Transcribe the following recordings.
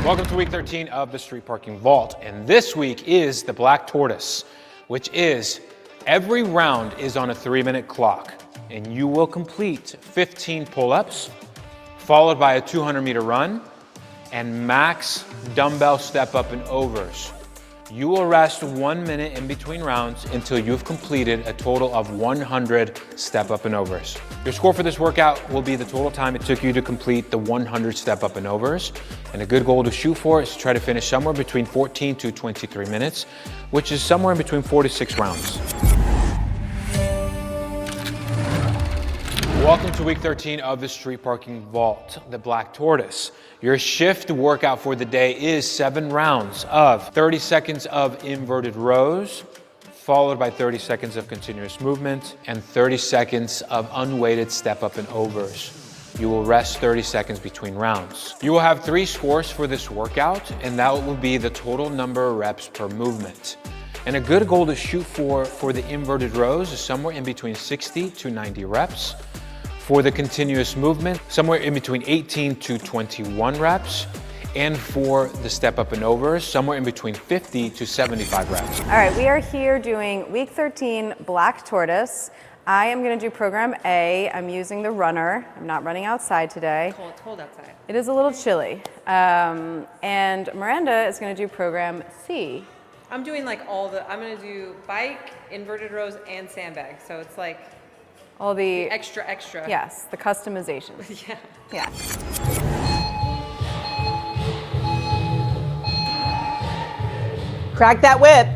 Welcome to week 13 of the Street Parking Vault. And this week is the Black Tortoise, which is every round is on a 3-minute clock. And you will complete 15 pull-ups, followed by a 200-meter run, and max dumbbell step up and overs. You will rest 1 minute in between rounds until you've completed a total of 100 step up and overs. Your score for this workout will be the total time it took you to complete the 100 step up and overs. And a good goal to shoot for is to try to finish somewhere between 14 to 23 minutes, which is somewhere in between 4 to 6 rounds. Welcome to week 13 of the Street Parking Vault, the Black Tortoise. Your shift workout for the day is 7 rounds of 30 seconds of inverted rows, followed by 30 seconds of continuous movement and 30 seconds of unweighted step up and overs. You will rest 30 seconds between rounds. You will have 3 scores for this workout, and that will be the total number of reps per movement. And a good goal to shoot for the inverted rows is somewhere in between 60 to 90 reps. For the continuous movement, somewhere in between 18 to 21 reps. And for the step up and overs, somewhere in between 50 to 75 reps. All right, we are here doing week 13 Black Tortoise. I am going to do program A. I'm using the runner. I'm not running outside today. It's cold outside. It is a little chilly. And Miranda is going to do program C. I'm doing like I'm going to do bike, inverted rows, and sandbag. So it's like all the extra. Yes, the customization. Yeah. Yeah. Crack that whip.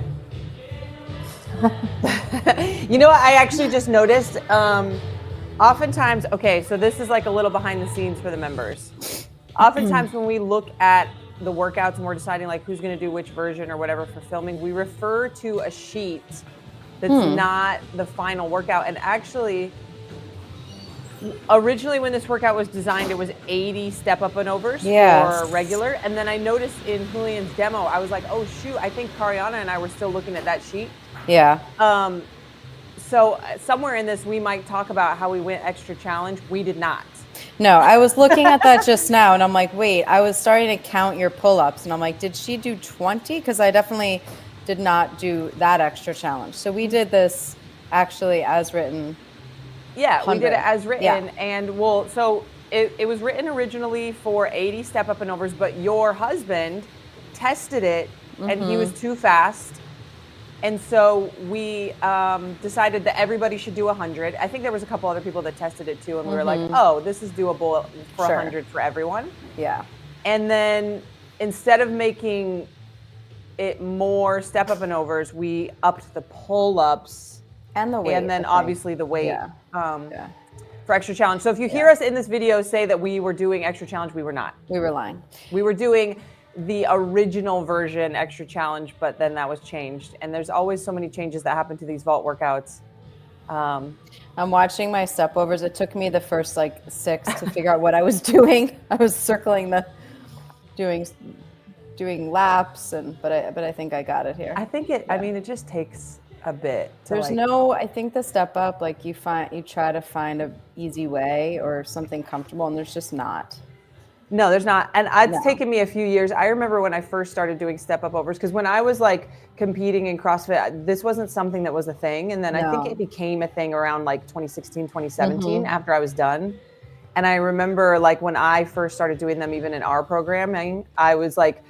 You know what I actually just noticed? Oftentimes, okay, so this is like a little behind the scenes for the members. Oftentimes when we look at the workouts and we're deciding like who's going to do which version or whatever for filming, we refer to a sheet that's not the final workout. And actually, originally when this workout was designed, it was 80 step up and overs for regular. And then I noticed in Julian's demo, I was like, oh shoot, I think Kariana and I were still looking at that sheet. Yeah. So somewhere in this, we might talk about how we went extra challenge. We did not. No, I was looking at that just now and I'm like, wait, I was starting to count your pull-ups and I'm like, did she do 20? Because I definitely did not do that extra challenge. So we did this actually as written. Yeah, 100. we did it as written. Yeah. And so it was written originally for 80 step up and overs, but your husband tested it and he was too fast. And so we decided that everybody should do 100. I think there was a couple other people that tested it too. And we were like, oh, this is doable for 100 for everyone. Yeah. And then instead of making it more step up and overs, we upped the pull-ups And the weight. and then obviously the weight Yeah. for extra challenge. So if you hear us in this video say that we were doing extra challenge, we were not. We were lying. We were doing the original version extra challenge, but then that was changed. And there's always so many changes that happen to these vault workouts. I'm watching my step overs. It took me the first like 6 to figure out what I was doing. I was circling doing laps but I think I got it here. I think it, I mean, it just takes a bit. I think the step up, like you try to find a easy way or something comfortable and there's just not. No, there's not. And it's taken me a few years. I remember when I first started doing step up overs, because when I was like competing in CrossFit, this wasn't something that was a thing. And then I think it became a thing around like 2016, 2017 after I was done. And I remember like when I first started doing them, even in our programming, I was like,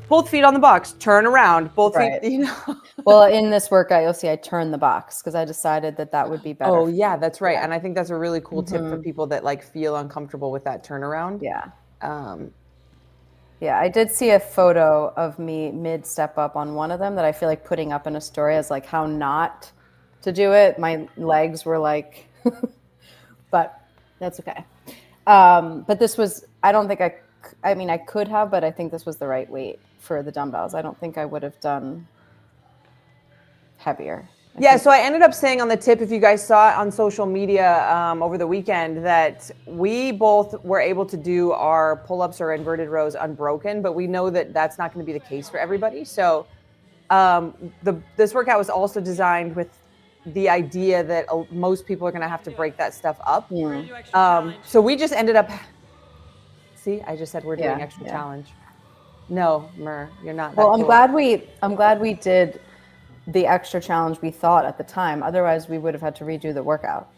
both feet on the box, turn around, both feet, you know. Well, in this workout, you'll see I turned the box because I decided that would be better. Oh yeah, that's right. And I think that's a really cool tip for people that like feel uncomfortable with that turnaround. Yeah. Yeah, I did see a photo of me mid step up on one of them that I feel like putting up in a story as like how not to do it. My legs were like, but that's okay. But this was, I don't think I mean, I could have, but I think this was the right weight for the dumbbells. I don't think I would have done heavier. Yeah, so I ended up saying on the tip, if you guys saw it on social media over the weekend, that we both were able to do our pull-ups or inverted rows unbroken, but we know that that's not going to be the case for everybody. So this workout was also designed with the idea that most people are going to have to break that stuff up. So we just ended up, see, I just said we're doing extra challenge. No, Mer, you're not. Well, that I'm cool. glad we did the extra challenge we thought at the time. Otherwise, we would have had to redo the workout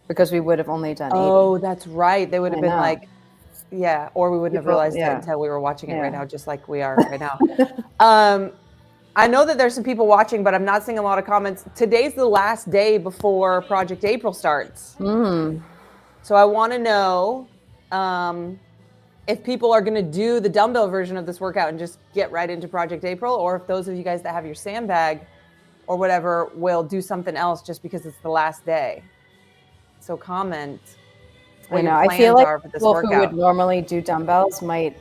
because we would have only done 80. Oh, that's right. They would have I been know. like, yeah, or we wouldn't have People, realized it yeah, until we were watching it right yeah. now, just like we are right now. I know that there's some people watching, but I'm not seeing a lot of comments. Today's the last day before Project April starts. So I want to know if people are going to do the dumbbell version of this workout and just get right into Project April, or if those of you guys that have your sandbag or whatever will do something else just because it's the last day. So comment what I know. your I plans feel like are for this people who workout. would normally do dumbbells might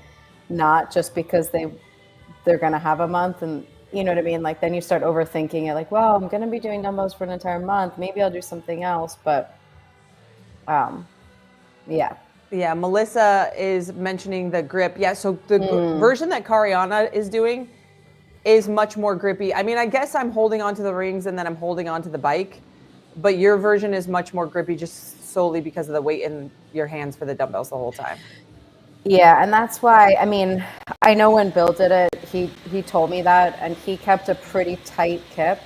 not, just because they're going to have a month, and you know what I mean? Like then you start overthinking it, like, well, I'm going to be doing dumbbells for an entire month. Maybe I'll do something else. But yeah. Yeah, Melissa is mentioning the grip. Yeah, so the version that Kariana is doing is much more grippy. I mean, I guess I'm holding onto the rings and then I'm holding onto the bike, but your version is much more grippy just solely because of the weight in your hands for the dumbbells the whole time. Yeah, and that's why, I mean, I know when Bill did it, he told me that, and he kept a pretty tight kip.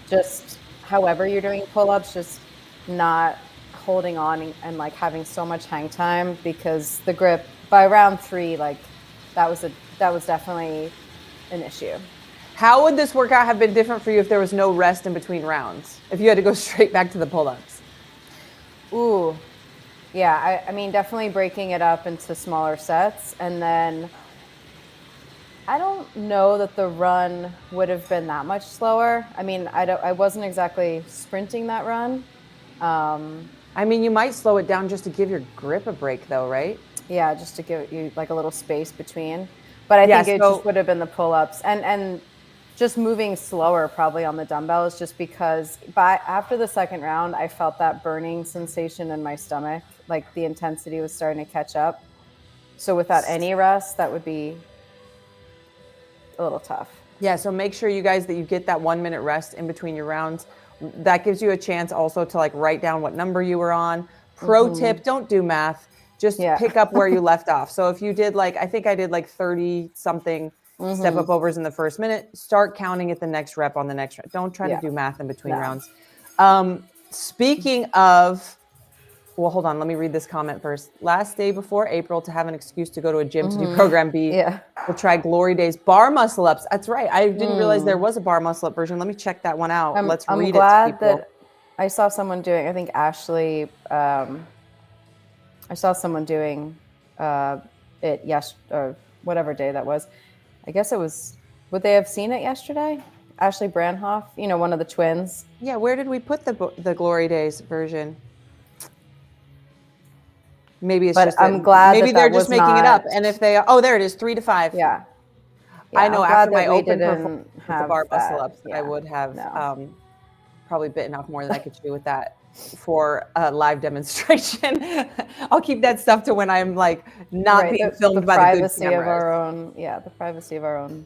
Just however you're doing pull-ups, just not holding on and like having so much hang time, because the grip by round 3, like that was definitely an issue. How would this workout have been different for you if there was no rest in between rounds? If you had to go straight back to the pull-ups? Ooh. Yeah, I mean, definitely breaking it up into smaller sets. And then I don't know that the run would have been that much slower. I mean, I wasn't exactly sprinting that run. I mean, you might slow it down just to give your grip a break though, right? Yeah, just to give you like a little space between. But I think it just would have been the pull-ups and just moving slower probably on the dumbbells, just because after the second round, I felt that burning sensation in my stomach. Like the intensity was starting to catch up. So without any rest, that would be a little tough. Yeah, so make sure you guys that you get that 1 minute rest in between your rounds. That gives you a chance also to like write down what number you were on. Pro tip, don't do math. Just pick up where you left off. So if you did like, I think I did like 30 something step up overs in the first minute, start counting at the next rep on the next rep. Don't try to do math in between rounds. Speaking of, well, hold on. Let me read this comment first. Last day before April to have an excuse to go to a gym to do program B. Yeah. We'll try Glory Days bar muscle ups. That's right. I didn't realize there was a bar muscle up version. Let me check that one out. Let's read it to people. I'm glad that I saw someone doing, I think Ashley, I saw someone doing it or whatever day that was. I guess it was, would they have seen it yesterday? Ashley Branhoff, you know, one of the twins. Yeah, where did we put the Glory Days version? Maybe it's just. I'm glad. Maybe they're just making it up. And if they, there it is, 3 to 5. Yeah. I know after my open performance with the bar muscle ups, I would have probably bitten off more than I could chew with that for a live demonstration. I'll keep that stuff to when I'm like not being filmed by the good cameras. The privacy of our own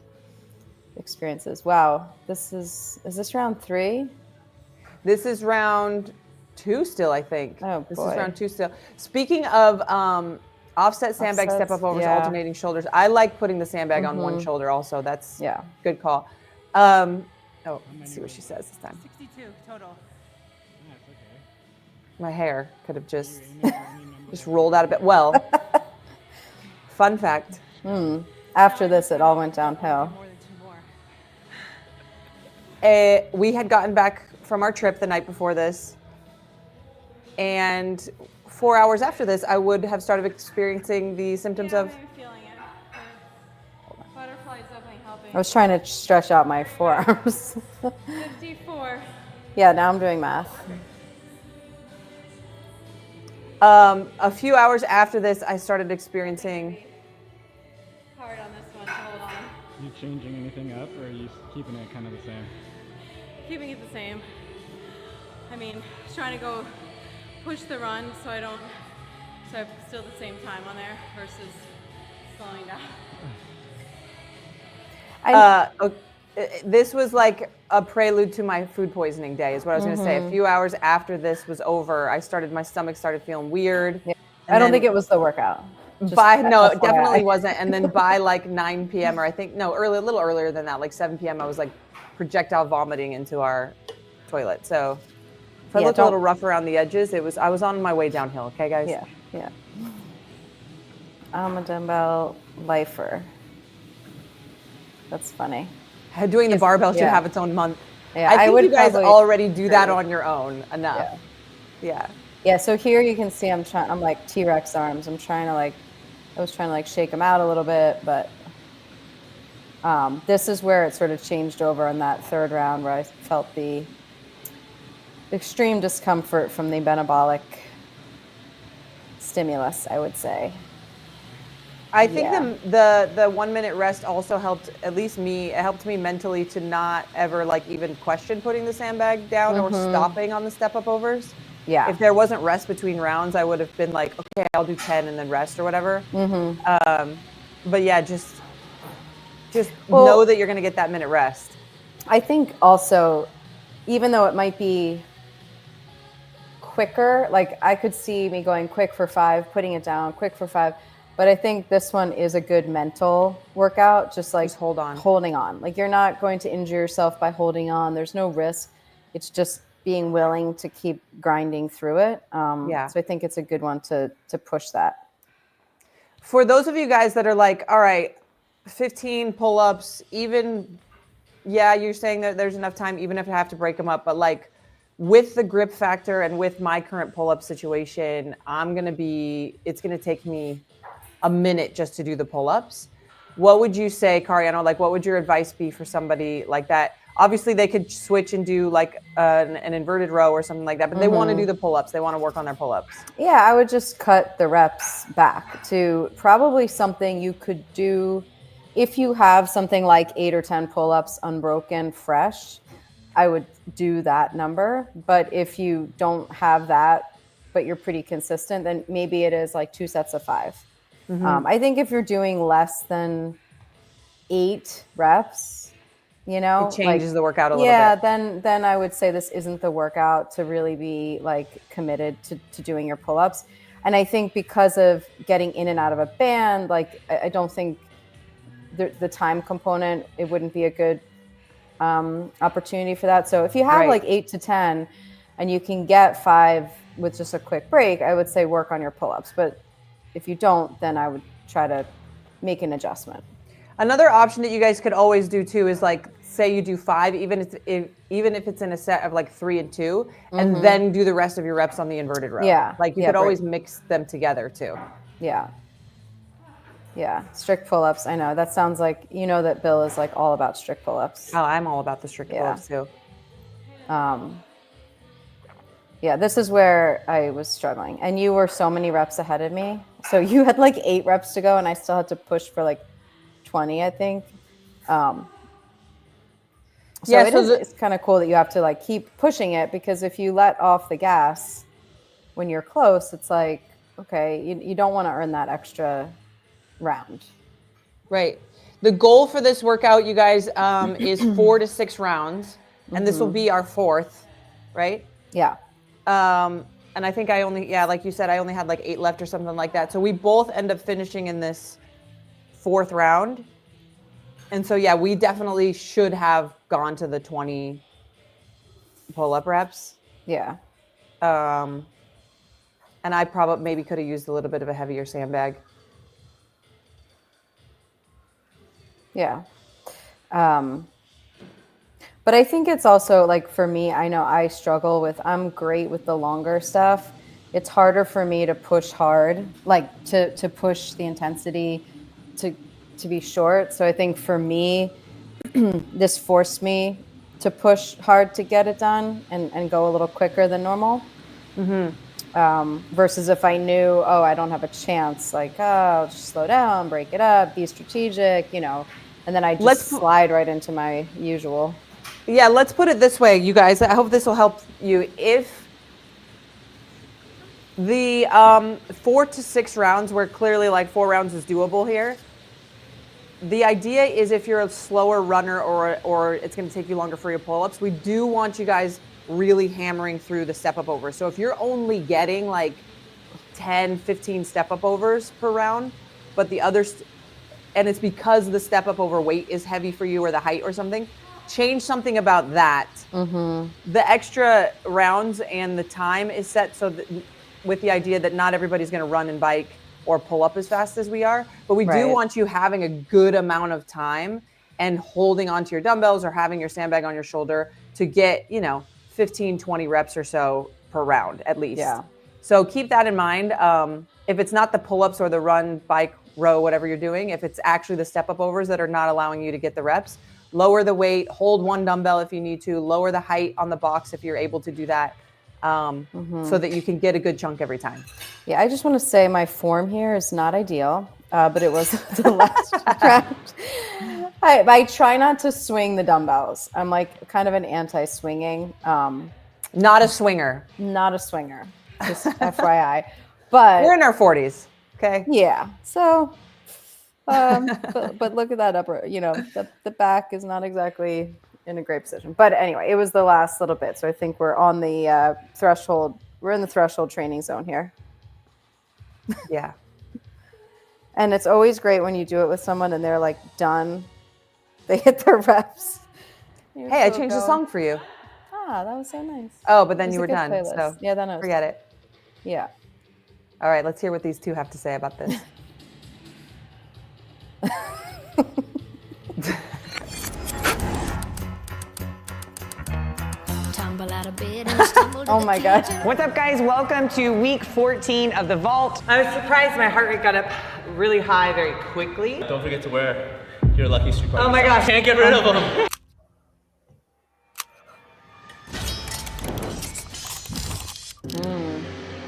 experiences. Wow. Is this round 3? This is round 2 still, I think. Oh, this boy. is round 2 still. Speaking of offset sandbag, step up overs, alternating shoulders. I like putting the sandbag on one shoulder also. That's good call. Let's see what she says this time. 62 total. My hair could have just rolled out a bit. Well, fun fact. After this, it all went downhill. More than 2 more. We had gotten back from our trip the night before this. And 4 hours after this, I would have started experiencing the symptoms of. I'm feeling it. Butterfly is definitely helping. I was trying to stretch out my forearms. 54. Yeah, now I'm doing math. A few hours after this, I started experiencing. Hard on this one, so hold on. You changing anything up, or are you keeping it kind of the same? Keeping it the same. I mean, trying to go push the run so I have still the same time on there versus slowing down. This was like a prelude to my food poisoning day, is what I was going to say. A few hours after this was over, my stomach started feeling weird. Yeah. I don't think it was the workout. No, it FYI. definitely wasn't. And then by like 9 p.m. or I think no, a little earlier than that, like 7 p.m. I was like projectile vomiting into our toilet. So if I look a little rough around the edges, I was on my way downhill. Okay, guys. Yeah, yeah. I'm a dumbbell lifer. That's funny. Doing the barbell should have its own month. Yeah, I think you guys already do that on your own enough. Yeah. Yeah. So here you can see I'm like T-Rex arms. I was trying to like shake them out a little bit, but this is where it sort of changed over in that third round where I felt the extreme discomfort from the metabolic stimulus, I would say. I think the 1 minute rest also helped, at least me, it helped me mentally to not ever like even question putting the sandbag down or stopping on the step up overs. Yeah. If there wasn't rest between rounds, I would have been like, okay, I'll do 10 and then rest or whatever. But yeah, just know that you're going to get that minute rest. I think also, even though it might be quicker, like I could see me going quick for 5, putting it down, quick for 5. But I think this one is a good mental workout, just holding on. Like you're not going to injure yourself by holding on. There's no risk. It's just being willing to keep grinding through it. So I think it's a good one to push that. For those of you guys that are like, all right, 15 pull-ups, even, you're saying that there's enough time, even if I have to break them up, but like with the grip factor and with my current pull-up situation, it's going to take me a minute just to do the pull-ups. What would you say, Cariano, like what would your advice be for somebody like that? Obviously they could switch and do like an inverted row or something like that, but they want to do the pull-ups. They want to work on their pull-ups. Yeah, I would just cut the reps back to probably something you could do if you have something like 8 or 10 pull-ups unbroken, fresh. I would do that number. But if you don't have that, but you're pretty consistent, then maybe it is like 2 sets of 5. I think if you're doing less than 8 reps, it changes the workout a little bit. Yeah, then I would say this isn't the workout to really be like committed to doing your pull-ups. And I think because of getting in and out of a band, like I don't think the time component, it wouldn't be a good opportunity for that. So if you have like 8 to 10 and you can get 5 with just a quick break, I would say work on your pull-ups. But if you don't, then I would try to make an adjustment. Another option that you guys could always do too is like, say you do 5, even if it's in a set of like 3 and 2, and then do the rest of your reps on the inverted row. Yeah. Like you could always mix them together too. Yeah. Yeah. Strict pull-ups. I know that sounds like, that Bill is like all about strict pull-ups. Oh, I'm all about the strict pull-ups too. Yeah, this is where I was struggling. And you were so many reps ahead of me. So you had like 8 reps to go and I still had to push for like 20, I think. It's kind of cool that you have to like keep pushing it, because if you let off the gas when you're close, it's like, okay, you don't want to earn that extra round. Right. The goal for this workout, you guys, is 4 to 6 rounds. And this will be our 4th, right? Yeah. And I think like you said, I only had like 8 left or something like that. So we both end up finishing in this 4th round. And so, we definitely should have gone to the 20 pull-up reps. Yeah. And I probably maybe could have used a little bit of a heavier sandbag. Yeah. But I think it's also like, for me, I know I struggle with, I'm great with the longer stuff. It's harder for me to push hard, like to push the intensity to be short. So I think for me, this forced me to push hard to get it done and go a little quicker than normal. Versus if I knew, I don't have a chance, like, I'll just slow down, break it up, be strategic, and then I just slide right into my usual. Yeah, let's put it this way, you guys. I hope this will help you. If the 4 to 6 rounds, where clearly like 4 rounds is doable here, the idea is if you're a slower runner or it's going to take you longer for your pull-ups, we do want you guys really hammering through the step up over. So if you're only getting like 10, 15 step up overs per round, but the others, and it's because the step up over weight is heavy for you or the height or something, change something about that. The extra rounds and the time is set so that with the idea that not everybody's going to run and bike or pull up as fast as we are, but we do want you having a good amount of time and holding onto your dumbbells or having your sandbag on your shoulder to get, 15, 20 reps or so per round at least. Yeah. So keep that in mind. If it's not the pull-ups or the run, bike, row, whatever you're doing, if it's actually the step-up overs that are not allowing you to get the reps, lower the weight, hold one dumbbell if you need to, lower the height on the box if you're able to do that, so that you can get a good chunk every time. Yeah, I just want to say my form here is not ideal, but it was the last round. I try not to swing the dumbbells. I'm like kind of an anti-swinging. Not a swinger. Not a swinger, just FYI. But we're in our 40s, okay? Yeah. So, but look at that upper. The back is not exactly in a great position. But anyway, it was the last little bit. So I think we're on the threshold. We're in the threshold training zone here. Yeah. And it's always great when you do it with someone and they're like done. They hit their reps. Hey, I changed the song for you. Ah, that was so nice. Oh, but then you were done. Playlist. So yeah, then I was forget done. it. Yeah. All right, let's hear what these two have to say about this. Oh my God. What's up, guys? Welcome to week 14 of the vault. I was surprised my heart rate got up really high very quickly. Don't forget to wear your lucky street party. Oh my gosh. Can't get rid of them.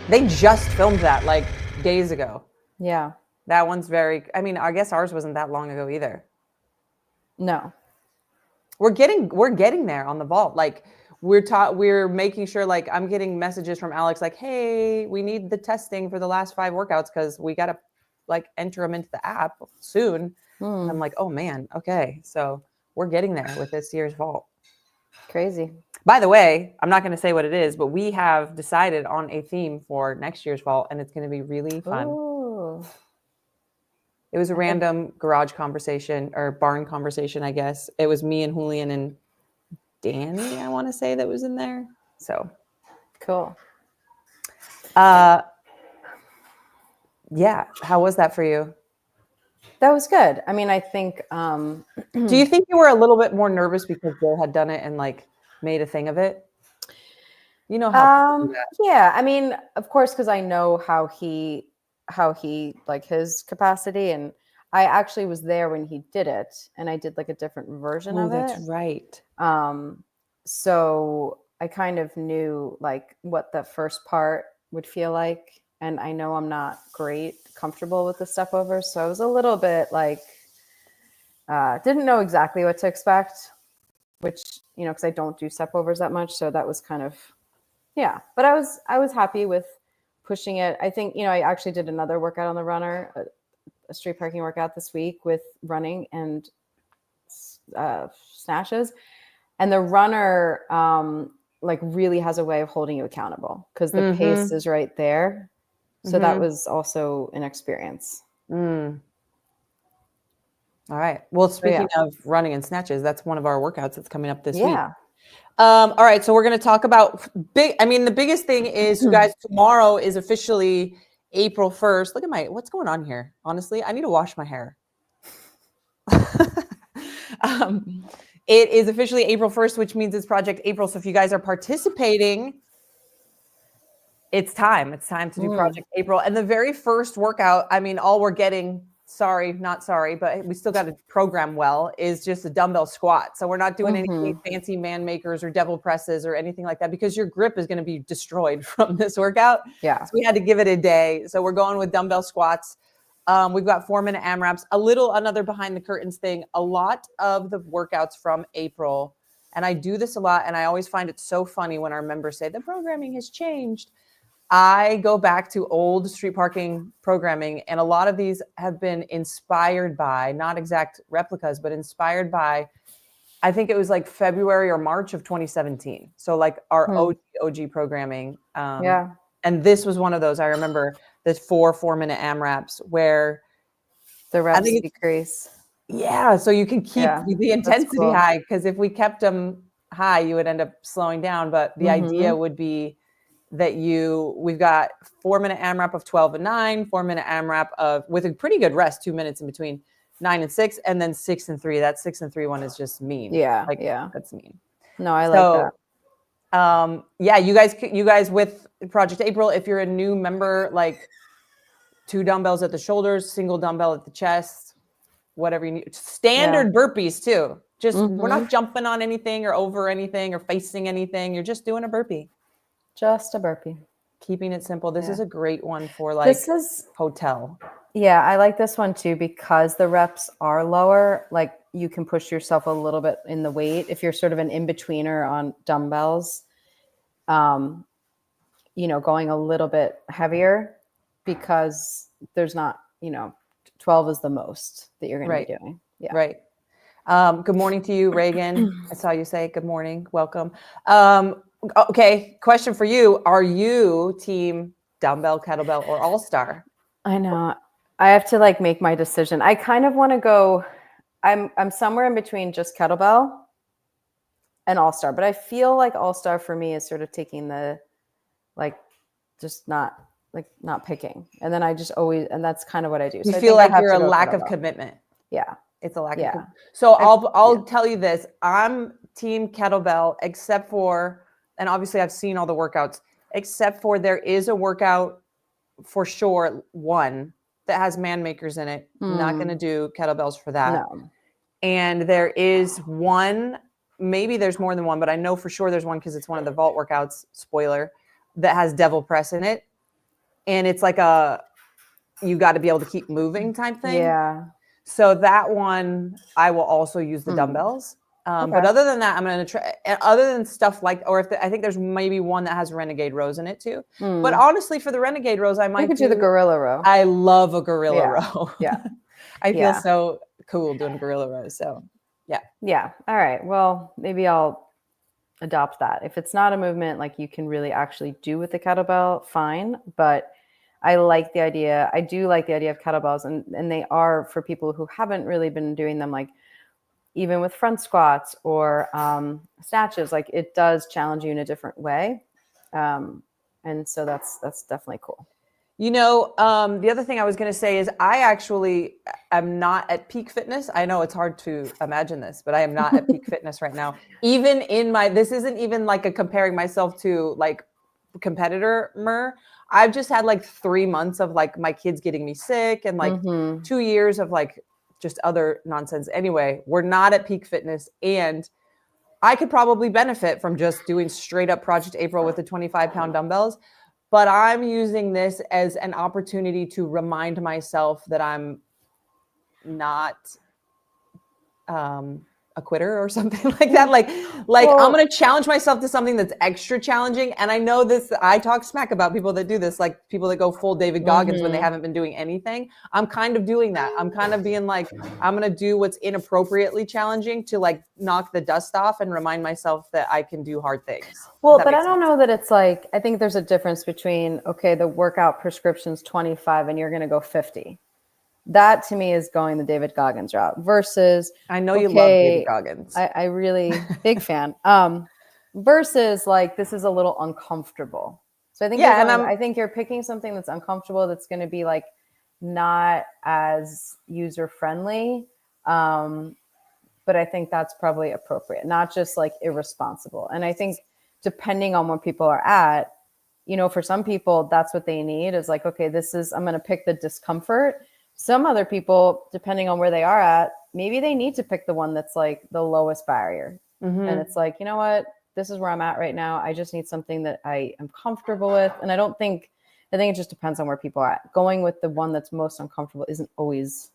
They just filmed that like days ago. Yeah. That one's I guess ours wasn't that long ago either. No. We're getting there on the vault. Like we're making sure, like I'm getting messages from Alex like, hey, we need the testing for the last 5 workouts because we got to like enter them into the app soon. I'm like, oh man, okay. So we're getting there with this year's vault. Crazy. By the way, I'm not going to say what it is, but we have decided on a theme for next year's vault, and it's going to be really fun. Ooh. It was a random garage conversation or barn conversation, I guess. It was me and Julian and Danny, I want to say, that was in there. So Cool. yeah. How was that for you? That was good. I mean, I think. Do you think you were a little bit more nervous because Bill had done it and like made a thing of it? You know how. Yeah. I mean, of course, because I know how he like his capacity, and I actually was there when he did it, and I did like a different version of it. That's right. So I kind of knew like what the first part would feel like. And I know I'm not comfortable with the step overs. So I was a little bit like, didn't know exactly what to expect, which, because I don't do step overs that much. So that was kind of, yeah. But I was happy with pushing it. I think, I actually did another workout on the runner, a street parking workout this week with running and snatches. And the runner like really has a way of holding you accountable because the pace is right there. So that was also an experience. All right. Well, speaking of running and snatches, that's one of our workouts that's coming up this week. All right. So we're going to talk about the biggest thing is, you guys, tomorrow is officially April 1st. Look at what's going on here? Honestly, I need to wash my hair. It is officially April 1st, which means it's Project April. So if you guys are participating, it's time. It's time to do Project April. And the very first workout, all we're getting, not sorry, but we still got to program well, is just a dumbbell squat. So we're not doing any fancy man makers or devil presses or anything like that because your grip is going to be destroyed from this workout. Yeah. So we had to give it a day. So we're going with dumbbell squats. We've got 4-minute AMRAPs, another behind the curtains thing. A lot of the workouts from April, and I do this a lot, and I always find it so funny when our members say the programming has changed. I go back to old street parking programming, and a lot of these have been inspired by, not exact replicas, but inspired by, I think it was like February or March of 2017. So like our OG programming. And this was one of those. I remember the 4-minute AMRAPs where The reps decrease. Yeah, so you can keep the intensity cool. high, because if we kept them high, you would end up slowing down. But the idea would be that we've got 4-minute AMRAP of 12 and 9, 4-minute AMRAP of with a pretty good rest, 2 minutes in between 9 and 6, and then 6 and 3. That 6 and 3 one is just mean. Yeah, That's mean. No, I like that. Yeah, you guys with Project April, if you're a new member, like 2 dumbbells at the shoulders, single dumbbell at the chest, whatever you need. Standard burpees too. Just we're not jumping on anything or over anything or facing anything. You're just doing a burpee. Just a burpee. Keeping it simple. This is a great one for like hotel. Yeah, I like this one too because the reps are lower. Like you can push yourself a little bit in the weight if you're sort of an in-betweener on dumbbells. Going a little bit heavier because there's not, 12 is the most that you're going to be doing. Yeah. Right. Good morning to you, Reagan. I saw you say good morning. Welcome. Okay. Question for you. Are you team dumbbell, kettlebell, or all-star? I know. I have to like make my decision. I kind of want to go, I'm somewhere in between just kettlebell and all-star, but I feel like all-star for me is sort of taking the, like, just not picking. And then I just always, and that's kind of what I do. So you feel like you're a lack of commitment. Yeah. It's a lack of commitment. So I'll tell you this. I'm team kettlebell, except for, and obviously I've seen all the workouts, except for there is a workout for sure, one that has man makers in it. Not going to do kettlebells for that. No. And there is one, maybe there's more than one, but I know for sure there's one because it's one of the vault workouts, spoiler, that has devil press in it. And it's like you got to be able to keep moving type thing. Yeah. So that one, I will also use the dumbbells. But other than that, I'm going to try, other than stuff like, or I think there's maybe one that has renegade rows in it too. But honestly, for the renegade rows, I might do the gorilla row. I love a gorilla row. Yeah. I feel so cool doing gorilla rows. So yeah. Yeah. All right. Well, maybe I'll adopt that. If it's not a movement like you can really actually do with the kettlebell, fine. But I like the idea. I do like the idea of kettlebells, and they are for people who haven't really been doing them, like even with front squats or snatches, like it does challenge you in a different way. And so that's definitely cool. The other thing I was going to say is I actually am not at peak fitness. I know it's hard to imagine this, but I am not at peak fitness right now. Even this isn't even like a comparing myself to like competitor. I've just had like 3 months of like my kids getting me sick and like 2 years of like just other nonsense. Anyway, we're not at peak fitness, and I could probably benefit from just doing straight up Project April with the 25-pound dumbbells. But I'm using this as an opportunity to remind myself that I'm not a quitter or something like that. Like I'm going to challenge myself to something that's extra challenging. And I know this, I talk smack about people that do this, like people that go full David Goggins when they haven't been doing anything. I'm kind of doing that. I'm kind of being like, I'm going to do what's inappropriately challenging to like knock the dust off and remind myself that I can do hard things. Well, but I don't know that it's like, I think there's a difference between, okay, the workout prescription's 25 and you're going to go 50. That to me is going the David Goggins route versus I know you love David Goggins. I really big fan. Versus like this is a little uncomfortable. So I think I think you're picking something that's uncomfortable that's going to be like not as user friendly. But I think that's probably appropriate, not just like irresponsible. And I think depending on where people are at, for some people that's what they need is like, okay, I'm going to pick the discomfort. Some other people, depending on where they are at, maybe they need to pick the one that's like the lowest barrier. And it's like, you know what, this is where I'm at right now. I just need something that I am comfortable with. And I think it just depends on where people are at. Going with the one that's most uncomfortable isn't always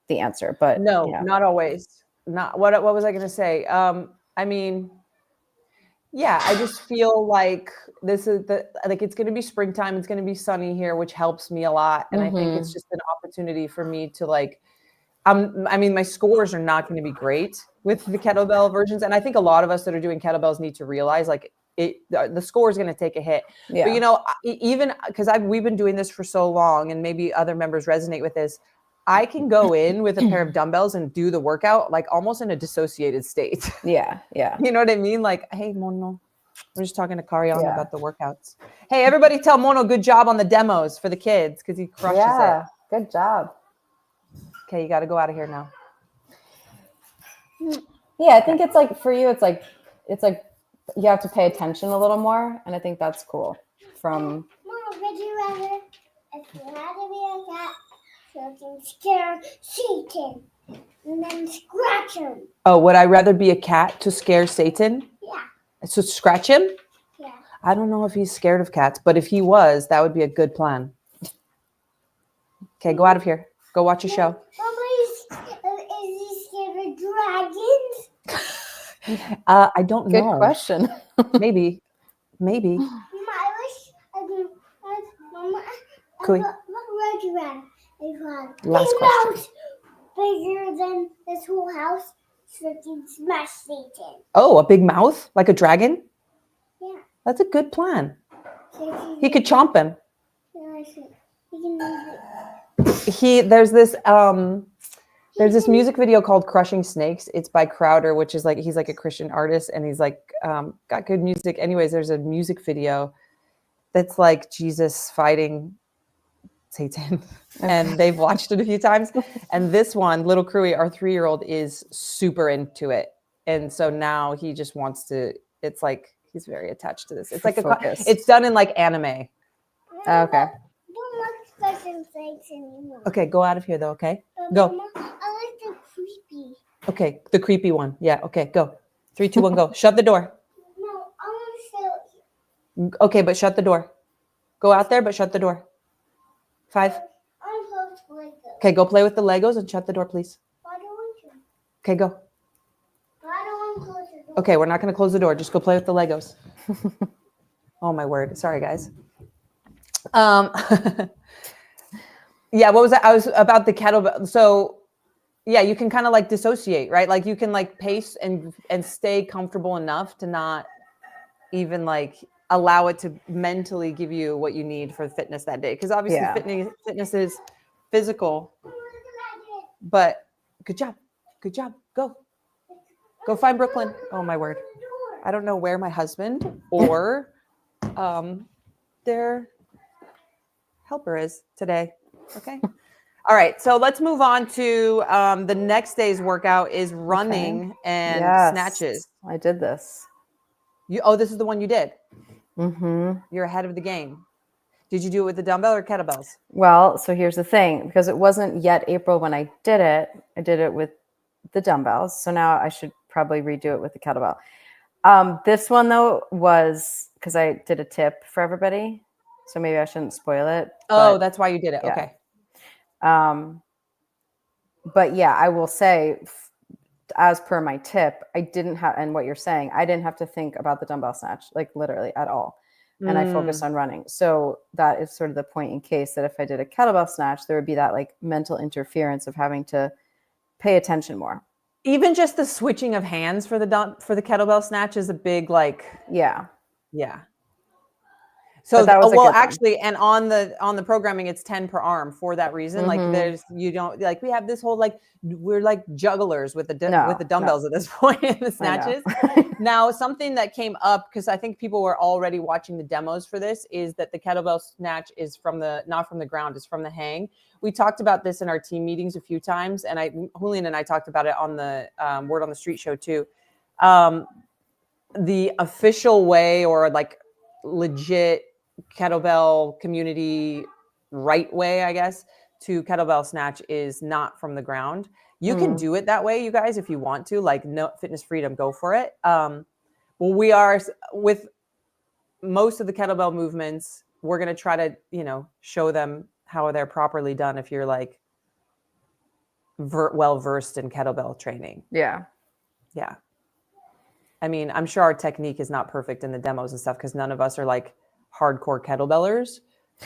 the answer, but no, not always. Not what was I going to say? I just feel like this is it's going to be springtime. It's going to be sunny here, which helps me a lot. And I think it's just an opportunity for me to like, my scores are not going to be great with the kettlebell versions. And I think a lot of us that are doing kettlebells need to realize like the score is going to take a hit. Yeah. But you know, even because we've been doing this for so long, and maybe other members resonate with this. I can go in with a pair of dumbbells and do the workout like almost in a dissociated state. Yeah. Yeah. You know what I mean? Like, hey, Mono, we're just talking to Kariana about the workouts. Hey, everybody tell Mono good job on the demos for the kids because he crushes it. Good job. Okay, you got to go out of here now. Yeah, I think it's like for you, it's like you have to pay attention a little more, and I think that's cool. Mom, would you rather if you had to be a cat, so you can scare Satan and then scratch him? Oh, would I rather be a cat to scare Satan? Yeah. So scratch him? Yeah. I don't know if he's scared of cats, but if he was, that would be a good plan. Okay, go out of here. Go watch a show. Mama, is he scared of dragons? I don't know. Good question. Maybe. Mama, I wish I could. Mama, Cool. what would you rather? If I Last question. Bigger than this whole house, so it can smash Satan. Oh, a big mouth? Like a dragon? Yeah. That's a good plan. So He could chomp him. Yeah, he can use it. There's this music video called Crushing Snakes. It's by Crowder, which is like, he's like a Christian artist and he's like, got good music. Anyways, there's a music video that's like Jesus fighting Satan. And they've watched it a few times. And this one, little Crewy, our 3-year-old, is super into it. And so now he just wants to, it's like, he's very attached to this. It's like it's done in like anime. Okay. Don't like special things anymore. Okay, go out of here though, okay? Go. Mama, I like the creepy. Okay, the creepy one. Yeah, okay, go. 3, 2, 1, go. Shut the door. No, I want to stay here. Okay, but shut the door. Go out there, but shut the door. 5. I'm close to Lego. Okay, go play with the Legos and shut the door, please. I don't want to. Okay, go. I don't want to close the door. Okay, we're not going to close the door. Just go play with the Legos. Oh, my word. Sorry, guys. Yeah, what was that? I was about the kettlebell. So, yeah, you can kind of like dissociate, right? Like you can like pace and stay comfortable enough to not even like allow it to mentally give you what you need for fitness that day. Because obviously fitness is physical. But good job. Good job. Go. Go find Brooklyn. Oh, my word. I don't know where my husband or their helper is today. Okay. All right. So let's move on to the next day's workout is running and snatches. I did this. This is the one you did. Mm-hmm. You're ahead of the game. Did you do it with the dumbbell or kettlebells? Well, so here's the thing, because it wasn't yet April when I did it with the dumbbells. So now I should probably redo it with the kettlebell. This one though was because I did a tip for everybody. So maybe I shouldn't spoil it. Oh, that's why you did it. Yeah. Okay. But yeah, I will say, as per my tip, I didn't have, and what you're saying, I didn't have to think about the dumbbell snatch, like literally at all. And I focused on running. So that is sort of the point in case that if I did a kettlebell snatch, there would be that like mental interference of having to pay attention more. Even just the switching of hands for the kettlebell snatch is a big like. Yeah. So that was actually, and on the programming, it's 10 per arm for that reason. Mm-hmm. Like we have this whole like we're like jugglers with the dumbbells at this point in the snatches. Now, something that came up because I think people were already watching the demos for this is that the kettlebell snatch is not from the ground, it's from the hang. We talked about this in our team meetings a few times, and Julian and I talked about it on the Word on the Street show too. The official way or like legit kettlebell community right way, I guess, to kettlebell snatch is not from the ground. You can do it that way, you guys, if you want to, like no fitness freedom, go for it. Well, we are with most of the kettlebell movements, we're going to try to, show them how they're properly done. If you're like well versed in kettlebell training. Yeah. I mean, I'm sure our technique is not perfect in the demos and stuff, because none of us are like hardcore kettlebellers.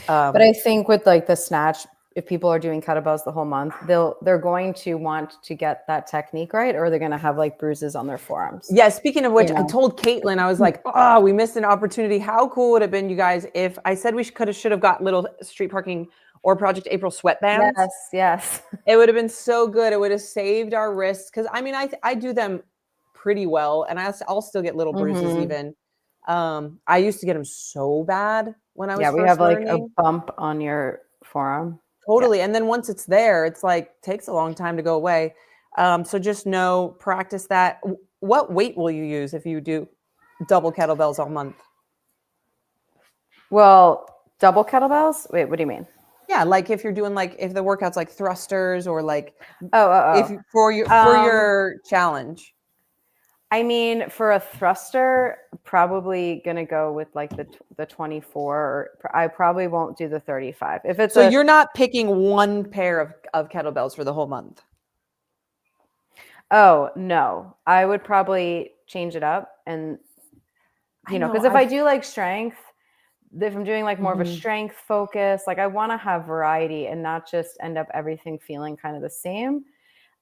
But I think with like the snatch, if people are doing kettlebells the whole month, they're going to want to get that technique right, or they're going to have like bruises on their forearms. Yeah. Speaking of which, I told Caitlin, I was like, oh, we missed an opportunity. How cool would it have been, you guys, if I said we should have got little street parking or Project April sweatbands? Yes. It would have been so good. It would have saved our wrists. Cause I mean, I do them pretty well, and I'll still get little bruises even. I used to get them so bad when I was we first have learning. like a bump on your forearm. Totally. And then once it's there, it's like takes a long time to go away. So just practice that. What weight will you use if you do double kettlebells all month? Well, double kettlebells? Wait, what do you mean? Yeah, like if you're doing if the workout's like thrusters or like if for your challenge. I mean, for a thruster, probably gonna go with like the 24. Or I probably won't do the 35. If it's you're not picking one pair of kettlebells for the whole month. Oh no, I would probably change it up, and because if I do like strength, if I'm doing like more of a strength focus, like I want to have variety and not just end up everything feeling kind of the same.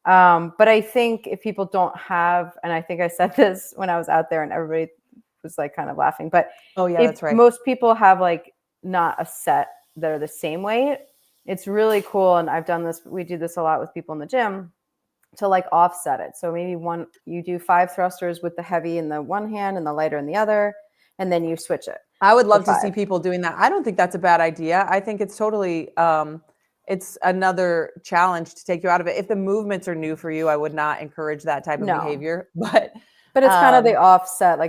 But I think if people don't have, and I think I said this when I was out there and everybody was like kind of laughing, but that's right. Most people have like not a set that are the same weight. It's really cool. And I've done this. We do this a lot with people in the gym to like offset it. So maybe you do 5 thrusters with the heavy in the one hand and the lighter in the other, and then you switch it. I would love to see people doing that. I don't think that's a bad idea. I think it's totally, it's another challenge to take you out of it. If the movements are new for you, I would not encourage that type of behavior. But it's kind of the offset,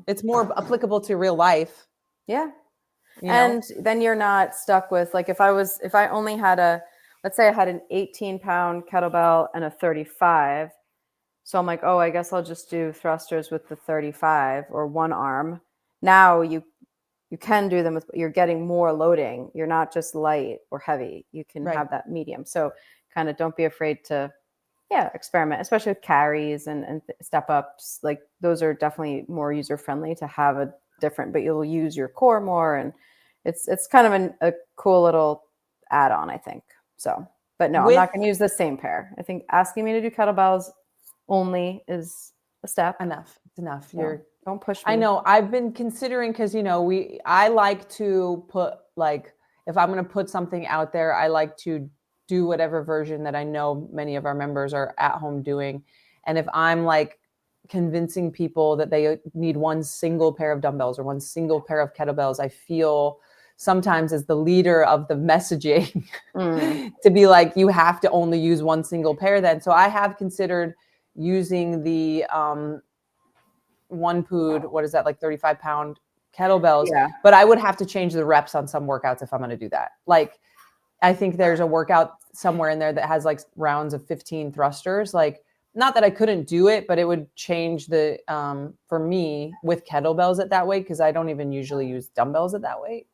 it's more applicable to real life. Yeah. And then you're not stuck with like if I only had let's say I had an 18-pound kettlebell and a 35. So I'm like, oh, I guess I'll just do thrusters with the 35 or one arm. Now you can do them you're getting more loading. You're not just light or heavy. You can have that medium. So kind of don't be afraid to, experiment, especially with carries and step ups. Like those are definitely more user friendly to have a different, but you'll use your core more. And it's kind of a cool little add on, I think. So, but no, I'm not going to use the same pair. I think asking me to do kettlebells only is a step. Enough. It's enough. Don't push me. I know. I've been considering because I like to put if I'm going to put something out there, I like to do whatever version that I know many of our members are at home doing. And if I'm convincing people that they need one single pair of dumbbells or one single pair of kettlebells, I feel sometimes as the leader of the messaging to be like, you have to only use one single pair then. So I have considered using the one pood, what is that, 35-pound kettlebells? Yeah. But I would have to change the reps on some workouts if I'm going to do that. I think there's a workout somewhere in there that has rounds of 15 thrusters. Not that I couldn't do it, but it would change the, for me with kettlebells at that weight, because I don't even usually use dumbbells at that weight.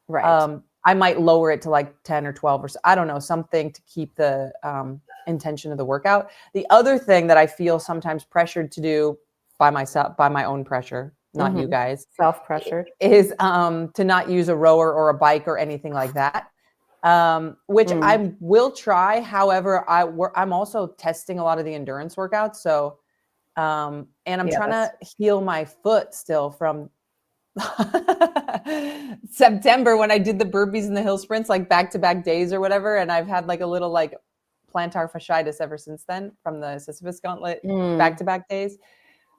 Right. I might lower it to 10 or 12 or so, I don't know, something to keep the intention of the workout. The other thing that I feel sometimes pressured to do by myself, by my own pressure, not you guys, self-pressured, is to not use a rower or a bike or anything like that. Which I will try. However, I'm also testing a lot of the endurance workouts. So, and I'm trying to heal my foot still from September when I did the burpees and the hill sprints, back-to-back days or whatever. And I've had a little plantar fasciitis ever since then from the Sisyphus gauntlet back-to-back days,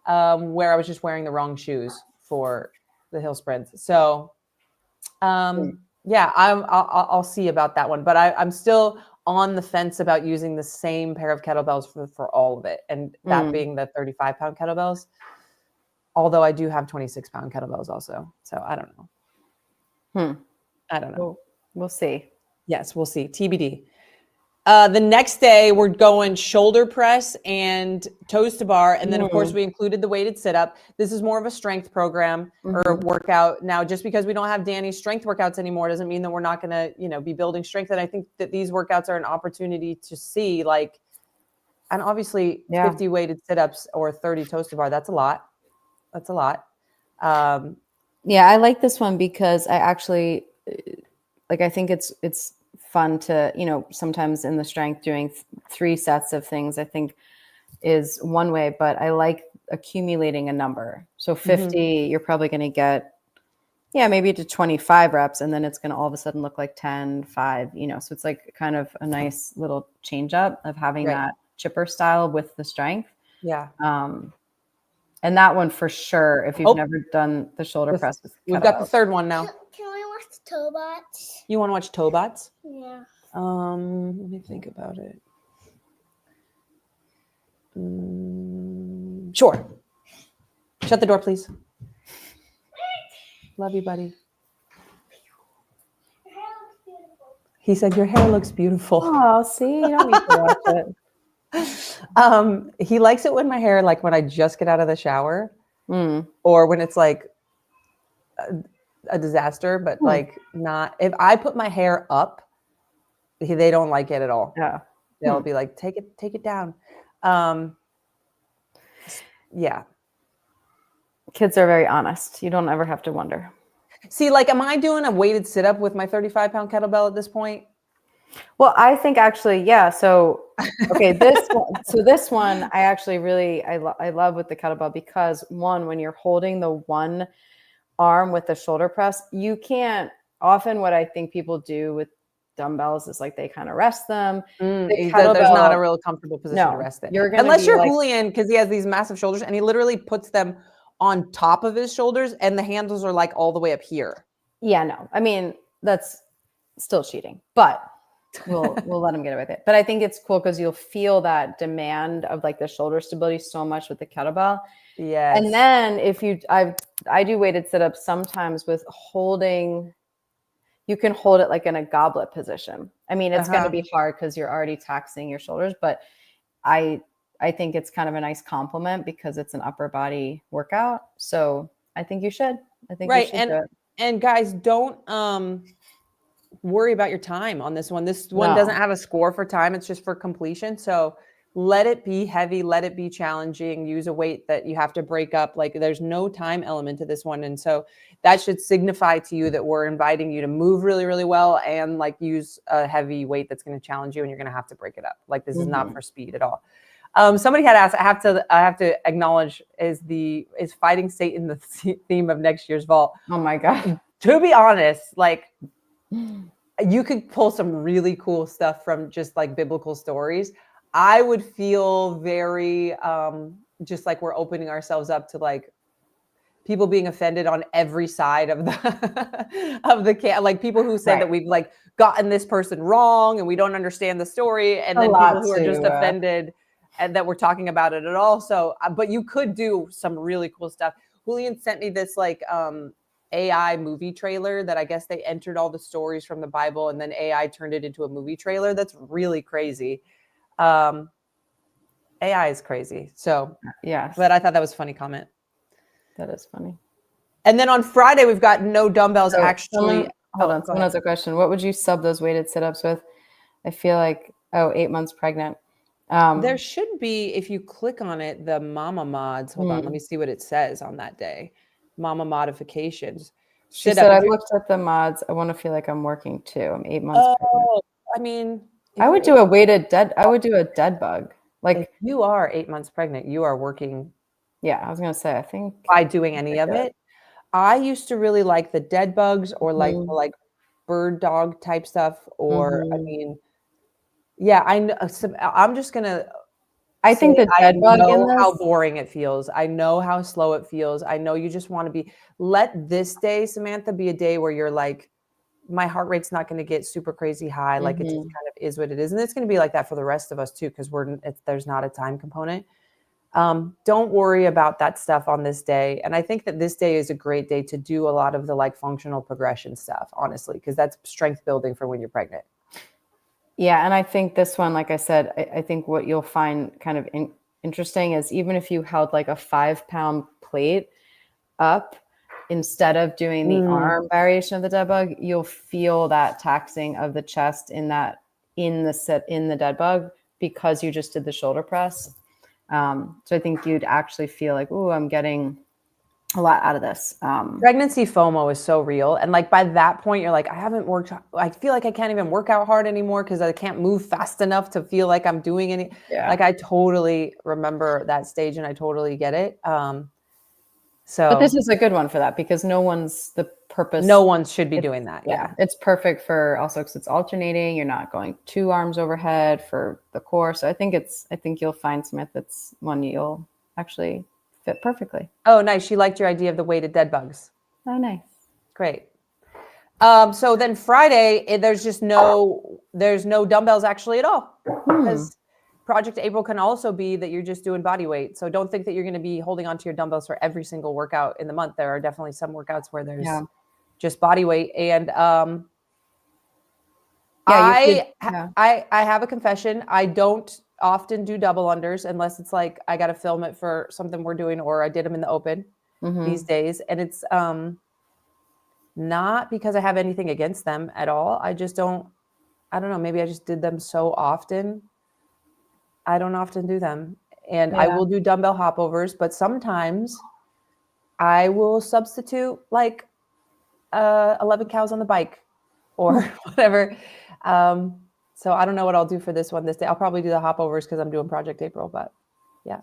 where I was just wearing the wrong shoes for the hill sprints. So, yeah, I'll see about that one, but I'm still on the fence about using the same pair of kettlebells for all of it, and that being the 35-pound kettlebells. Although I do have 26-pound kettlebells also, so I don't know. I don't know. We'll see. Yes, we'll see. TBD. The next day, we're going shoulder press and toes to bar. And then, of course, we included the weighted sit-up. This is more of a strength program or workout. Now, just because we don't have Danny's strength workouts anymore doesn't mean that we're not going to, be building strength. And I think that these workouts are an opportunity to see, and obviously 50 weighted sit-ups or 30 toes to bar, that's a lot. That's a lot. Yeah, I like this one because I actually, I think it's fun to, you know, sometimes in the strength doing 3 sets of things, I think is one way, but I like accumulating a number. So 50, you're probably going to get, maybe to 25 reps, and then it's going to all of a sudden look like 10, 5, you know, so it's like kind of a nice little change up of having that chipper style with the strength. Yeah. And that one for sure, if you've never done the shoulder press. We've got the third one now. Can we watch Tobots? You want to watch Tobots? Yeah. Let me think about it. Sure. Shut the door, please. Love you, buddy. Your hair looks beautiful. He said, your hair looks beautiful. Oh, see, you don't need to watch it. He likes it when my hair, like when I just get out of the shower, or when it's like a disaster, but like not, if I put my hair up, they don't like it at all. Yeah. They'll be like, take it down. Yeah. Kids are very honest. You don't ever have to wonder. See, like, am I doing a weighted sit up with my 35-pound kettlebell at this point? Well, I think actually, yeah. So, okay, this one, I actually really, I love with the kettlebell because one, when you're holding the one arm with the shoulder press, you can't, often what I think people do with dumbbells is like they kind of rest them. There's not a real comfortable position to rest it. Unless you're Julian, because he has these massive shoulders and he literally puts them on top of his shoulders and the handles are like all the way up here. Yeah, no. I mean, that's still cheating, but we'll let him get away with it. But I think it's cool because you'll feel that demand of like the shoulder stability so much with the kettlebell. Yes. And then if I do weighted sit-ups sometimes with holding, you can hold it like in a goblet position. I mean, it's going to be hard because you're already taxing your shoulders, but I think it's kind of a nice compliment because it's an upper body workout. So I think you should. I think you should do it. And guys, don't worry about your time on this one. This one doesn't have a score for time. It's just for completion. So let it be heavy. Let it be challenging. Use a weight that you have to break up. Like there's no time element to this one. And so that should signify to you that we're inviting you to move really, really well and like use a heavy weight that's going to challenge you and you're going to have to break it up. Like this is not for speed at all. Somebody had asked, I have to acknowledge, is fighting Satan the theme of next year's vault? Oh my God. To be honest, like you could pull some really cool stuff from just like biblical stories. I would feel very just like we're opening ourselves up to like people being offended on every side of the like people who said that we've like gotten this person wrong and we don't understand the story, and then people who are just offended and that we're talking about it at all. So, but you could do some really cool stuff. Julian sent me this like AI movie trailer that I guess they entered all the stories from the Bible and then AI turned it into a movie trailer. That's really crazy. AI is crazy. So yeah, but I thought that was a funny comment. That is funny. And then on Friday, we've got no dumbbells So actually. Hold on. Someone has a question. What would you sub those weighted sit-ups with? I feel like, 8 months pregnant. There should be, if you click on it, the mama mods. Hold on. Let me see what it says on that day. Mama modifications. She said, I looked at the mods. I want to feel like I'm working too. I'm 8 months pregnant. I mean, I would do a dead bug. Like if you are 8 months pregnant, you are working. Yeah, I was going to say, I think by doing any of it. I used to really like the dead bugs or like bird dog type stuff. Or I mean, yeah, I know. I'm just gonna. I think the dead bug in this, how boring it feels. I know how slow it feels. I know you just want to be. Let this day, Samantha, be a day where you're like, my heart rate's not going to get super crazy high. Like it just kind of is what it is, and it's going to be like that for the rest of us too, because there's not a time component. Don't worry about that stuff on this day. And I think that this day is a great day to do a lot of the like functional progression stuff, honestly, because that's strength building for when you're pregnant. Yeah. And I think this one, like I said, I think what you'll find kind of interesting is even if you held like a 5-pound plate up, instead of doing the arm variation of the dead bug, you'll feel that taxing of the chest in the dead bug because you just did the shoulder press. So I think you'd actually feel like, ooh, I'm getting a lot out of this. Pregnancy FOMO is so real. And like by that point, you're like, I feel like I can't even work out hard anymore because I can't move fast enough to feel like I'm doing any. Yeah. Like I totally remember that stage and I totally get it. But this is a good one for that because no one should be doing that. Yeah. It's perfect for also because it's alternating. You're not going 2 arms overhead for the core. So I think you'll find, Smith, it's one you'll actually fit perfectly. Oh, nice. She liked your idea of the weighted dead bugs. Oh, nice. Great. So then Friday, there's no dumbbells actually at all. Because Project April can also be that you're just doing body weight. So don't think that you're going to be holding on to your dumbbells for every single workout in the month. There are definitely some workouts where there's just body weight. And I have a confession. I don't often do double unders unless it's like I got to film it for something we're doing, or I did them in the open these days. And it's not because I have anything against them at all. I don't know. Maybe I just did them so often. I don't often do them. And I will do dumbbell hopovers, but sometimes I will substitute like 11 cows on the bike or whatever. So I don't know what I'll do for this one this day. I'll probably do the hopovers because I'm doing Project April, but yeah.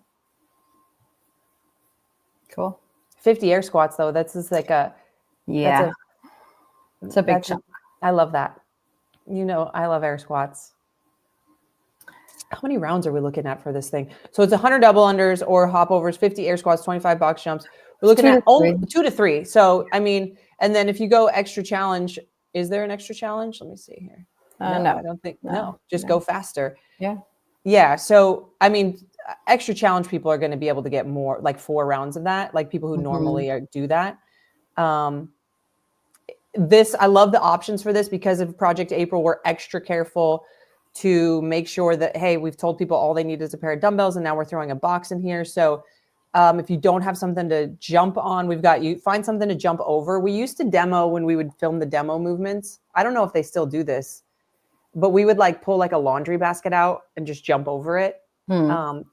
Cool. 50 air squats though. That's just like it's a big chunk. I love that. I love air squats. How many rounds are we looking at for this thing? So it's 100 double unders or hopovers, 50 air squats, 25 box jumps. We're looking at only 2 to 3. So, I mean, and then if you go extra challenge, is there an extra challenge? Let me see here. No, I don't think. No, just go faster. Yeah. Yeah. So, I mean, extra challenge people are going to be able to get more, like 4 rounds of that, like people who normally do that. I love the options for this because of Project April. We're extra careful to make sure that, hey, we've told people all they need is a pair of dumbbells and now we're throwing a box in here. So if you don't have something to jump on, we've got you find something to jump over. We used to demo when we would film the demo movements. I don't know if they still do this, but we would like pull like a laundry basket out and just jump over it.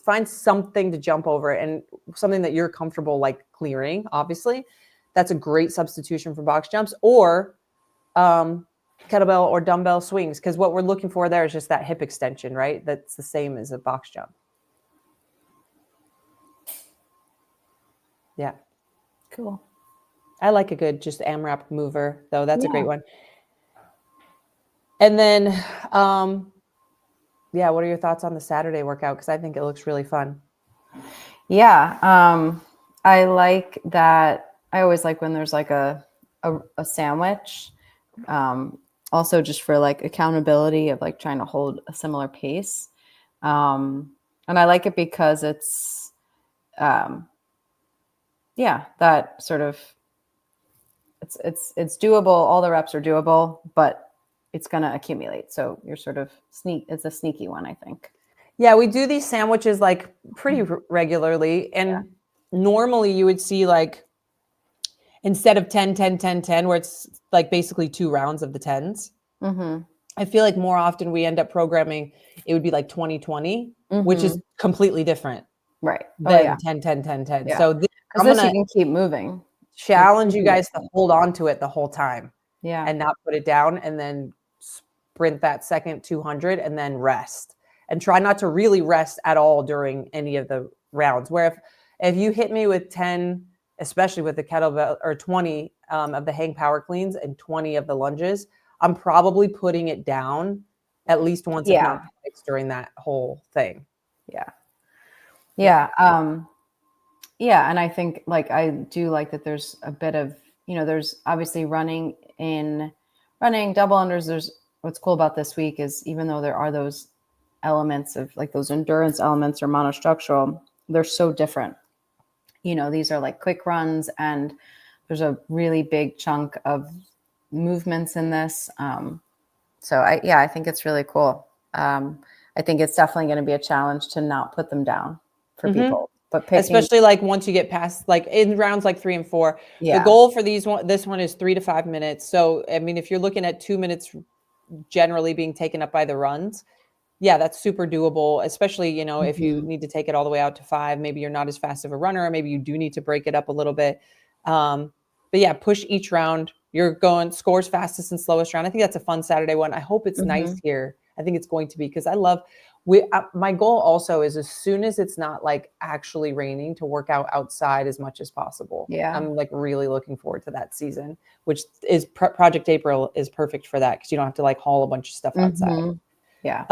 Find something to jump over and something that you're comfortable like clearing, obviously. That's a great substitution for box jumps or kettlebell or dumbbell swings, because what we're looking for there is just that hip extension, right? That's the same as a box jump. Yeah. Cool. I like a good just AMRAP mover, though. That's a great one. And then, what are your thoughts on the Saturday workout? Because I think it looks really fun. Yeah. I like that. I always like when there's like a sandwich. Also just for like accountability of like trying to hold a similar pace. And I like it because it's, that sort of, it's doable. All the reps are doable, but it's going to accumulate. So you're sort of it's a sneaky one, I think. Yeah. We do these sandwiches like pretty regularly. And normally you would see like, instead of 10, 10, 10, 10, where it's like basically 2 rounds of the 10s. I feel like more often we end up programming, it would be like 20, 20, which is completely different. Right. Than 10, 10, 10, 10. Yeah. So I'm going you can keep moving. Challenge you guys to hold on to it the whole time. Yeah. And not put it down and then sprint that second 200 and then rest. And try not to really rest at all during any of the rounds. Where if you hit me with 10, especially with the kettlebell, or 20 of the hang power cleans and 20 of the lunges, I'm probably putting it down at least once if not twice during that whole thing. Yeah. And I think like, I do like that there's a bit of, there's obviously running double unders. What's cool about this week is even though there are those elements of like those endurance elements or monostructural, they're so different. These are like quick runs and there's a really big chunk of movements in this. So I think it's really cool. I think it's definitely going to be a challenge to not put them down for people, but especially like once you get past like in rounds like 3 and 4, the goal for this one is 3 to 5 minutes. So, I mean, if you're looking at 2 minutes generally being taken up by the runs, that's super doable, especially, if you need to take it all the way out to 5, maybe you're not as fast of a runner, or maybe you do need to break it up a little bit. But yeah, push each round. You're going scores fastest and slowest round. I think that's a fun Saturday one. I hope it's nice here. I think it's going to be because I love. My goal also is as soon as it's not like actually raining to work out outside as much as possible. Yeah. I'm like really looking forward to that season, which is Project April is perfect for that because you don't have to like haul a bunch of stuff outside. Yeah.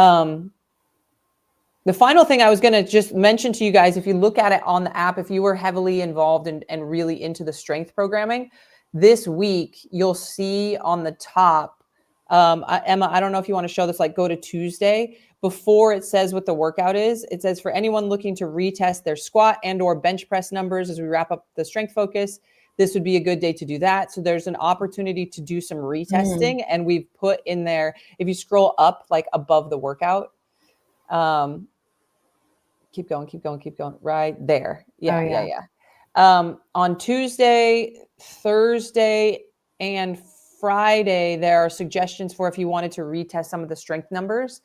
The final thing I was going to just mention to you guys, if you look at it on the app, if you were heavily involved and really into the strength programming, this week you'll see on the top, Emma, I don't know if you want to show this, like go to Tuesday. Before it says what the workout is, it says for anyone looking to retest their squat and or bench press numbers as we wrap up the strength focus, this would be a good day to do that. So there's an opportunity to do some retesting. And we've put in there, if you scroll up like above the workout, keep going, right there. Yeah. On Tuesday, Thursday, and Friday, there are suggestions for if you wanted to retest some of the strength numbers.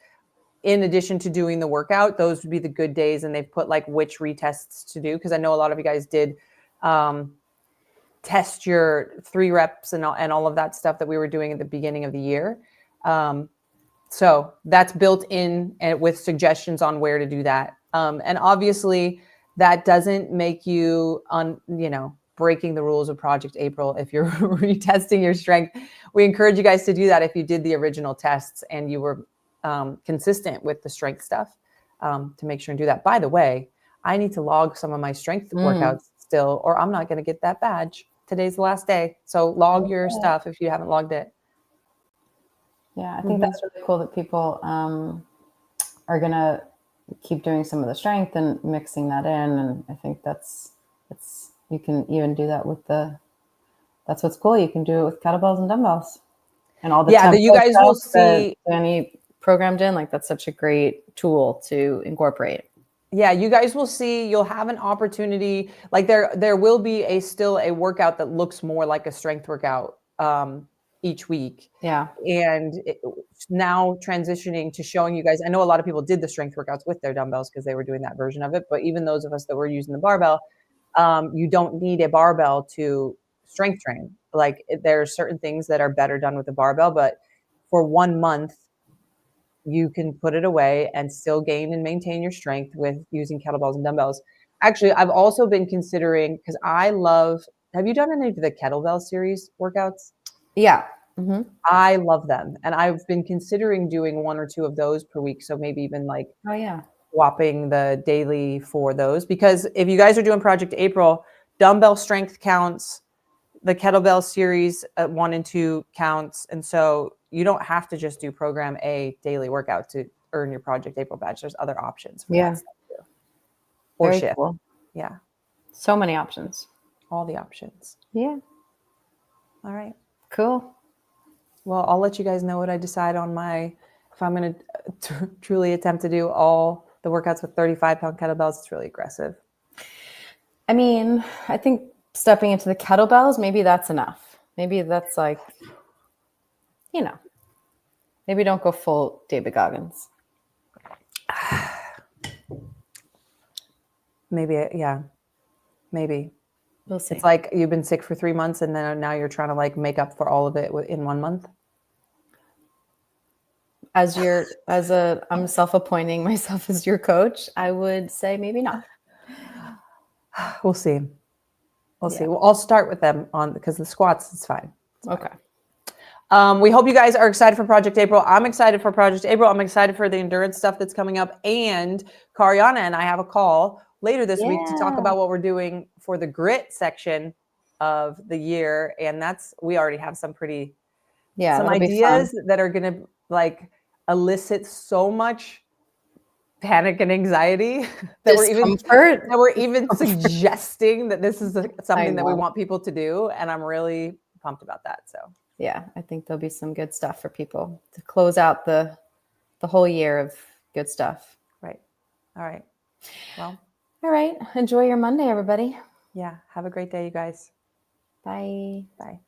In addition to doing the workout, those would be the good days. And they've put like which retests to do. Because I know a lot of you guys did test your 3 reps and all of that stuff that we were doing at the beginning of the year. So that's built in and with suggestions on where to do that. And obviously that doesn't make you breaking the rules of Project April if you're retesting your strength. We encourage you guys to do that if you did the original tests and you were consistent with the strength stuff, to make sure and do that. By the way, I need to log some of my strength workouts still, or I'm not going to get that badge. Today's the last day. So log your stuff if you haven't logged it. Yeah, I think that's really cool that people are going to keep doing some of the strength and mixing that in. And I think you can even do that with that's what's cool. You can do it with kettlebells and dumbbells and all the that you guys will see Danny programmed in. Like that's such a great tool to incorporate. Yeah, you guys will see, you'll have an opportunity. Like there will be still a workout that looks more like a strength workout each week. Yeah. And now transitioning to showing you guys, I know a lot of people did the strength workouts with their dumbbells because they were doing that version of it. But even those of us that were using the barbell, you don't need a barbell to strength train. Like there are certain things that are better done with a barbell, but for 1 month, you can put it away and still gain and maintain your strength with using kettlebells and dumbbells. Actually, I've also been considering, because have you done any of the kettlebell series workouts? Yeah. I love them. And I've been considering doing 1 or 2 of those per week. So maybe even like swapping the daily for those. Because if you guys are doing Project April, dumbbell strength counts, the kettlebell series 1 and 2 counts. And so you don't have to just do program A daily workout to earn your Project April badge. There's other options for that stuff too. Or Very shift. Cool. Yeah. So many options. All the options. Yeah. All right. Cool. Well, I'll let you guys know what I decide on if I'm going to truly attempt to do all the workouts with 35-pound kettlebells. It's really aggressive. I mean, I think stepping into the kettlebells, maybe that's enough. Maybe that's like, maybe don't go full David Goggins. Maybe, yeah. Maybe. We'll see. It's like you've been sick for 3 months and then now you're trying to like make up for all of it in 1 month. I'm self-appointing myself as your coach, I would say maybe not. We'll see. We'll see. Well, I'll start with them because the squats, it's fine. Okay. We hope you guys are excited for Project April. I'm excited for Project April. I'm excited for the endurance stuff that's coming up. And Kariana and I have a call later this week to talk about what we're doing for the grit section of the year. And we already have some some ideas that are going to like elicit so much panic and anxiety that we're even suggesting that this is something that we want people to do. And I'm really pumped about that. So yeah, I think there'll be some good stuff for people to close out the whole year of good stuff. Right. All right. Well, all right. Enjoy your Monday, everybody. Yeah. Have a great day, you guys. Bye. Bye.